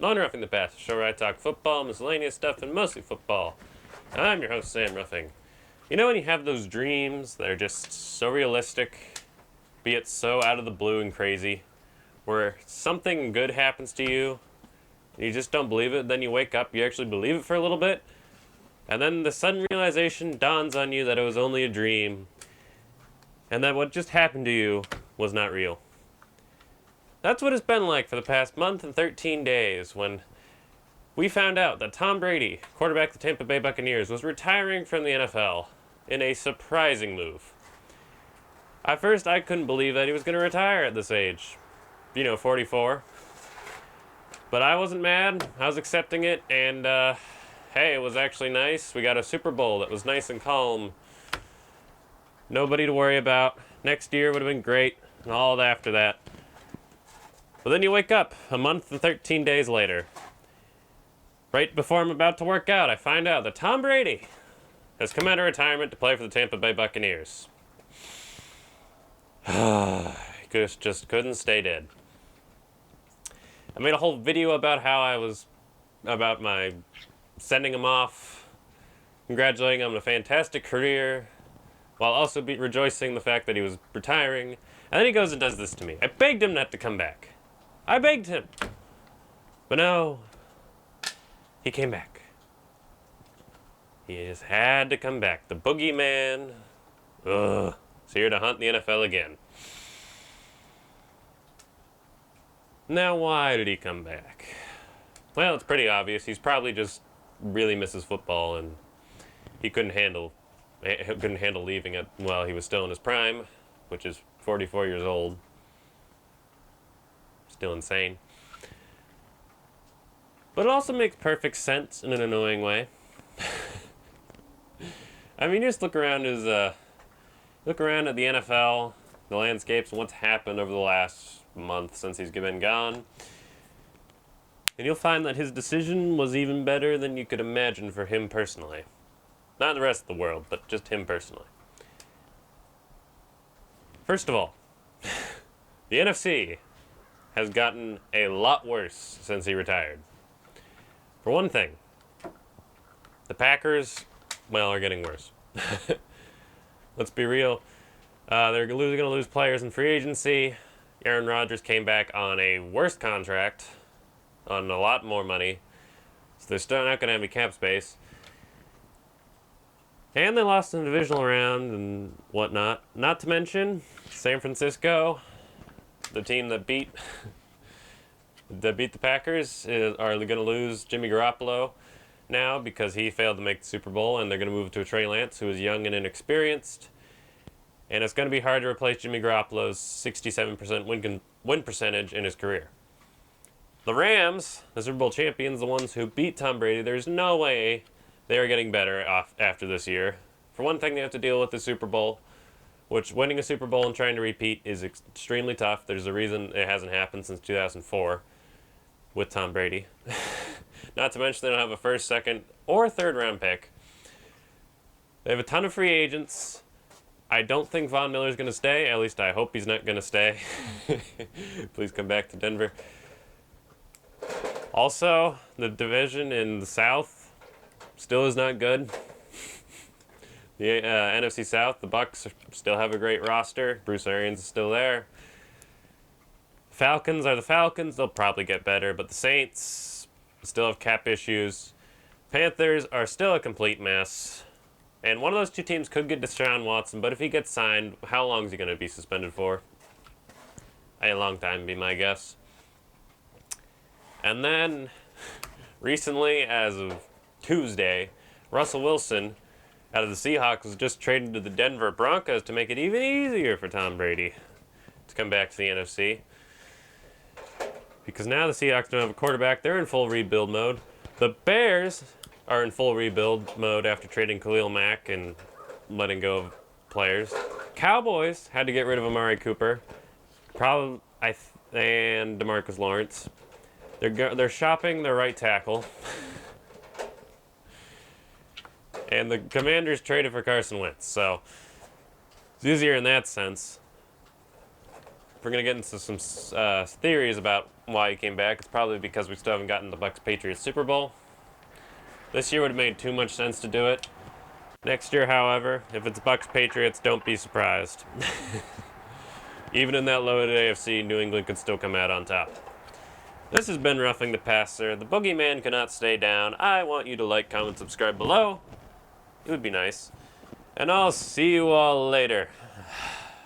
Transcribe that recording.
On Roughing the Pass, a show where I talk football, miscellaneous stuff, and mostly football. I'm your host, Sam Ruffing. You know when you have those dreams that are just so realistic, be it so out of the blue and crazy, where something good happens to you, and you just don't believe it, then you wake up, you actually believe it for a little bit, and then the sudden realization dawns on you that it was only a dream, and that what just happened to you was not real. That's what it's been like for the past month and 13 days when we found out that Tom Brady, quarterback of the Tampa Bay Buccaneers, was retiring from the NFL in a surprising move. At first, I couldn't believe that he was going to retire at this age. 44. But I wasn't mad. I was accepting it, and hey, it was actually nice. We got a Super Bowl that was nice and calm. Nobody to worry about. Next year would have been great, and all after that. But then you wake up a month and 13 days later. Right before I'm about to work out, I find out that Tom Brady has come out of retirement to play for the Tampa Bay Buccaneers. He just couldn't stay dead. I made a whole video about about my sending him off, congratulating him on a fantastic career, while also rejoicing the fact that he was retiring. And then he goes and does this to me. I begged him not to come back. I begged him. But no, he came back. He just had to come back. The boogeyman, is here to hunt the NFL again. Now, why did he come back? Well, it's pretty obvious. He's probably just really misses football, and he couldn't handle leaving it while he was still in his prime, which is 44 years old. Still insane. But it also makes perfect sense in an annoying way. I mean, just look around at the NFL, the landscapes, and what's happened over the last month since he's been gone. And you'll find that his decision was even better than you could imagine for him personally. Not the rest of the world, but just him personally. First of all, the NFC has gotten a lot worse since he retired. For one thing, the Packers, are getting worse. Let's be real. They're going to lose players in free agency. Aaron Rodgers came back on a worse contract, on a lot more money. So they're still not going to have any cap space. And they lost in the divisional round and whatnot. Not to mention, San Francisco, the team that beat the Packers, are going to lose Jimmy Garoppolo now because he failed to make the Super Bowl, and they're going to move to Trey Lance, who is young and inexperienced. And it's going to be hard to replace Jimmy Garoppolo's 67% win percentage in his career. The Rams, the Super Bowl champions, the ones who beat Tom Brady, there's no way they are getting better off after this year. For one thing, they have to deal with the Super Bowl, which winning a Super Bowl and trying to repeat is extremely tough. There's a reason it hasn't happened since 2004 with Tom Brady. Not to mention they don't have a first, second, or third round pick. They have a ton of free agents. I don't think Von Miller's going to stay. At least I hope he's not going to stay. Please come back to Denver. Also, the division in the South still is not good. The NFC South, the Bucs still have a great roster. Bruce Arians is still there. Falcons are the Falcons. They'll probably get better, but the Saints still have cap issues. Panthers are still a complete mess. And one of those two teams could get Deshaun Watson, but if he gets signed, how long is he going to be suspended for? A long time would be my guess. And then, recently, as of Tuesday, Russell Wilson, out of the Seahawks, was just traded to the Denver Broncos to make it even easier for Tom Brady to come back to the NFC. Because now the Seahawks don't have a quarterback. They're in full rebuild mode. The Bears are in full rebuild mode after trading Khalil Mack and letting go of players. Cowboys had to get rid of Amari Cooper, and DeMarcus Lawrence. They're shopping their right tackle. And the Commanders traded for Carson Wentz, so it's easier in that sense. We're going to get into some theories about why he came back. It's probably because we still haven't gotten the Bucs-Patriots Super Bowl. This year would have made too much sense to do it. Next year, however, if it's Bucs-Patriots, don't be surprised. Even in that loaded AFC, New England could still come out on top. This has been Roughing the Passer. The Boogeyman cannot stay down. I want you to like, comment, subscribe below. It would be nice. And I'll see you all later.